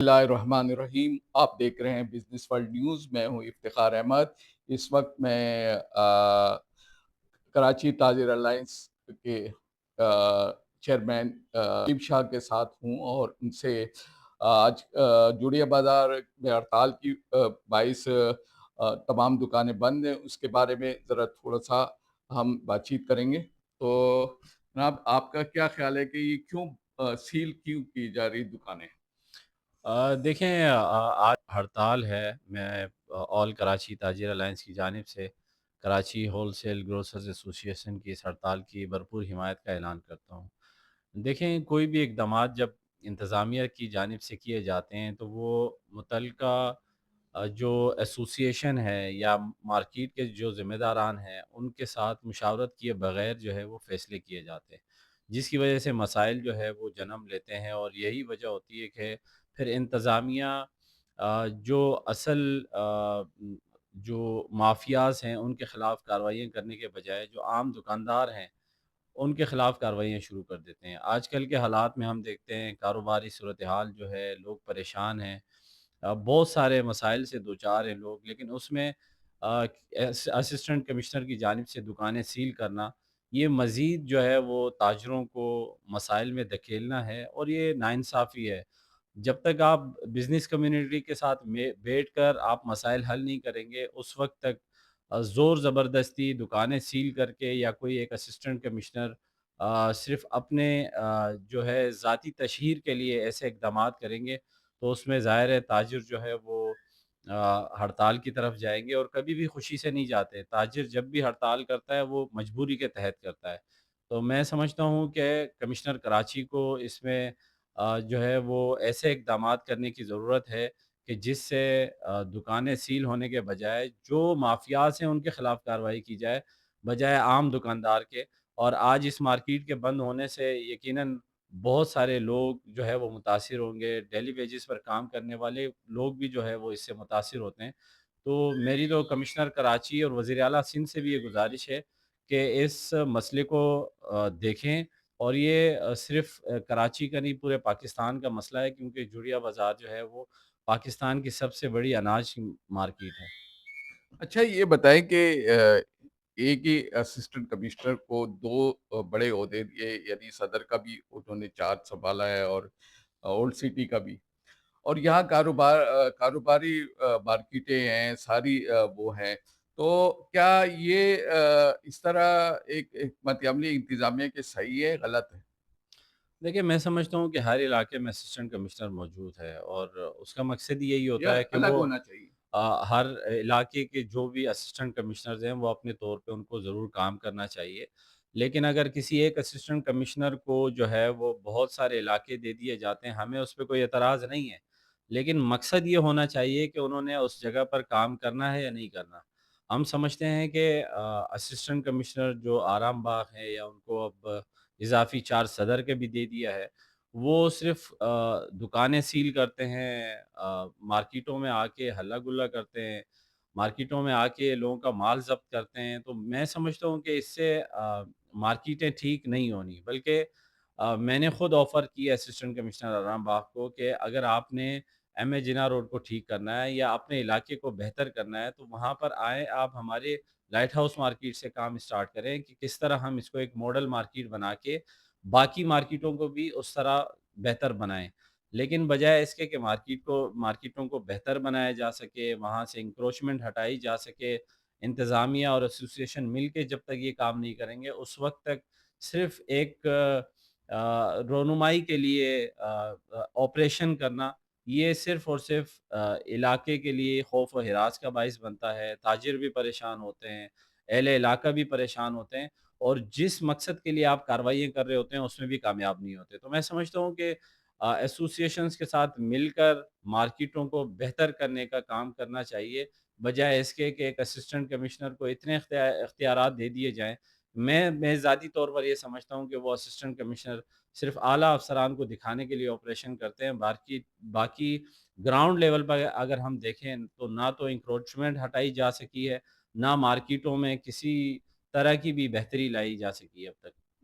بسم اللہ الرحمن الرحیم، آپ دیکھ رہے ہیں بزنس ورلڈ نیوز۔ میں ہوں افتخار احمد۔ اس وقت میں کراچی تاجر الائنس کے چیئرمین علیب شاہ کے ساتھ ہوں، اور ان سے آج جوڑیہ بازار میں ہڑتال کی باعث تمام دکانیں بند ہیں، اس کے بارے میں ذرا تھوڑا سا ہم بات چیت کریں گے۔ تو جناب، آپ کا کیا خیال ہے کہ یہ کیوں سیل کیوں کی جا رہی دکانیں؟ دیکھیں، آج ہڑتال ہے۔ میں آل کراچی تاجر الائنس کی جانب سے کراچی ہول سیل گروسرز ایسوسی ایشن کی اس ہڑتال کی بھرپور حمایت کا اعلان کرتا ہوں۔ دیکھیں، کوئی بھی اقدامات جب انتظامیہ کی جانب سے کیے جاتے ہیں تو وہ متعلقہ جو ایسوسی ایشن ہے یا مارکیٹ کے جو ذمہ داران ہیں ان کے ساتھ مشاورت کیے بغیر جو ہے وہ فیصلے کیے جاتے ہیں، جس کی وجہ سے مسائل جو ہے وہ جنم لیتے ہیں، اور یہی وجہ ہوتی ہے کہ پھر انتظامیہ جو اصل جو مافیاز ہیں ان کے خلاف کارروائیاں کرنے کے بجائے جو عام دکاندار ہیں ان کے خلاف کارروائیاں شروع کر دیتے ہیں۔ آج کل کے حالات میں ہم دیکھتے ہیں کاروباری صورتحال جو ہے، لوگ پریشان ہیں، بہت سارے مسائل سے دوچار ہیں لوگ، لیکن اس میں اسسٹنٹ کمشنر کی جانب سے دکانیں سیل کرنا، یہ مزید جو ہے وہ تاجروں کو مسائل میں دھکیلنا ہے، اور یہ ناانصافی ہے۔ جب تک آپ بزنس کمیونٹی کے ساتھ بیٹھ کر آپ مسائل حل نہیں کریں گے، اس وقت تک زور زبردستی دکانیں سیل کر کے یا کوئی ایک اسسٹنٹ کمشنر صرف اپنے جو ہے ذاتی تشہیر کے لیے ایسے اقدامات کریں گے تو اس میں ظاہر ہے تاجر جو ہے وہ ہڑتال کی طرف جائیں گے، اور کبھی بھی خوشی سے نہیں جاتے۔ تاجر جب بھی ہڑتال کرتا ہے وہ مجبوری کے تحت کرتا ہے۔ تو میں سمجھتا ہوں کہ کمشنر کراچی کو اس میں جو ہے وہ ایسے اقدامات کرنے کی ضرورت ہے کہ جس سے دکانیں سیل ہونے کے بجائے جو مافیاز ہیں ان کے خلاف کارروائی کی جائے، بجائے عام دکاندار کے۔ اور آج اس مارکیٹ کے بند ہونے سے یقیناً بہت سارے لوگ جو ہے وہ متاثر ہوں گے، ڈیلی ویجز پر کام کرنے والے لوگ بھی جو ہے وہ اس سے متاثر ہوتے ہیں۔ تو میری تو کمشنر کراچی اور وزیر اعلیٰ سندھ سے بھی یہ گزارش ہے کہ اس مسئلے کو دیکھیں، اور یہ صرف کراچی کا نہیں پورے پاکستان کا مسئلہ ہے، کیونکہ جوڑیہ بازار جو ہے وہ پاکستان کی سب سے بڑی اناج کی مارکیٹ ہے۔ اچھا، یہ بتائیں کہ ایک ہی اسسٹنٹ کمشنر کو دو بڑے عہدے دیے، یعنی صدر کا بھی انہوں نے چارج سنبھالا ہے اور اولڈ سٹی کا بھی، اور یہاں کاروباری مارکیٹیں ہیں ساری، وہ ہیں۔ تو کیا یہ اس طرح ایک حکمت عملی انتظامیہ کے صحیح ہے، غلط ہے؟ دیکھیے، میں سمجھتا ہوں کہ ہر علاقے میں اسسٹنٹ کمشنر موجود ہے، اور اس کا مقصد یہی یا ہوتا ہے کہ الگ وہ ہونا چاہیے؟ ہر علاقے کے جو بھی اسسٹنٹ کمشنرز ہیں وہ اپنے طور پہ ان کو ضرور کام کرنا چاہیے، لیکن اگر کسی ایک اسسٹنٹ کمشنر کو جو ہے وہ بہت سارے علاقے دے دیے جاتے ہیں، ہمیں اس پہ کوئی اعتراض نہیں ہے، لیکن مقصد یہ ہونا چاہیے کہ انہوں نے اس جگہ پر کام کرنا ہے یا نہیں کرنا۔ ہم سمجھتے ہیں کہ اسسٹنٹ کمشنر جو آرام باغ ہے، یا ان کو اب اضافی چارج صدر کے بھی دے دیا ہے، وہ صرف دکانیں سیل کرتے ہیں، مارکیٹوں میں آ کے ہلہ گلا کرتے ہیں، مارکیٹوں میں آ کے لوگوں کا مال ضبط کرتے ہیں۔ تو میں سمجھتا ہوں کہ اس سے مارکیٹیں ٹھیک نہیں ہونی، بلکہ میں نے خود آفر کی اسسٹنٹ کمشنر آرام باغ کو کہ اگر آپ نے ایم اے جناح روڈ کو ٹھیک کرنا ہے یا اپنے علاقے کو بہتر کرنا ہے تو وہاں پر آئیں، آپ ہمارے لائٹ ہاؤس مارکیٹ سے کام اسٹارٹ کریں کہ کس طرح ہم اس کو ایک ماڈل مارکیٹ بنا کے باقی مارکیٹوں کو بھی اس طرح بہتر بنائیں۔ لیکن بجائے اس کے کہ مارکیٹوں کو بہتر بنایا جا سکے، وہاں سے انکروچمنٹ ہٹائی جا سکے، انتظامیہ اور ایسوسی ایشن مل کے جب تک یہ کام نہیں کریں گے اس وقت تک صرف ایک رونمائی کے لیے آپریشن کرنا، یہ صرف اور صرف علاقے کے لیے خوف و ہراس کا باعث بنتا ہے۔ تاجر بھی پریشان ہوتے ہیں، اہل علاقہ بھی پریشان ہوتے ہیں، اور جس مقصد کے لیے آپ کارروائیاں کر رہے ہوتے ہیں اس میں بھی کامیاب نہیں ہوتے۔ تو میں سمجھتا ہوں کہ ایسوسی ایشنز کے ساتھ مل کر مارکیٹوں کو بہتر کرنے کا کام کرنا چاہیے، بجائے اس کے کہ ایک اسسٹنٹ کمشنر کو اتنے اختیارات دے دیے جائیں۔ میں ذاتی طور پر یہ سمجھتا ہوں کہ وہ اسسٹنٹ کمشنر صرف اعلیٰ افسران کو دکھانے کے لیے آپریشن کرتے ہیں، باقی گراؤنڈ لیول پر اگر ہم دیکھیں تو نہ تو انکروچمنٹ ہٹائی جا سکی ہے، نہ مارکیٹوں میں کسی طرح کی بھی بہتری لائی جا سکی ہے اب تک۔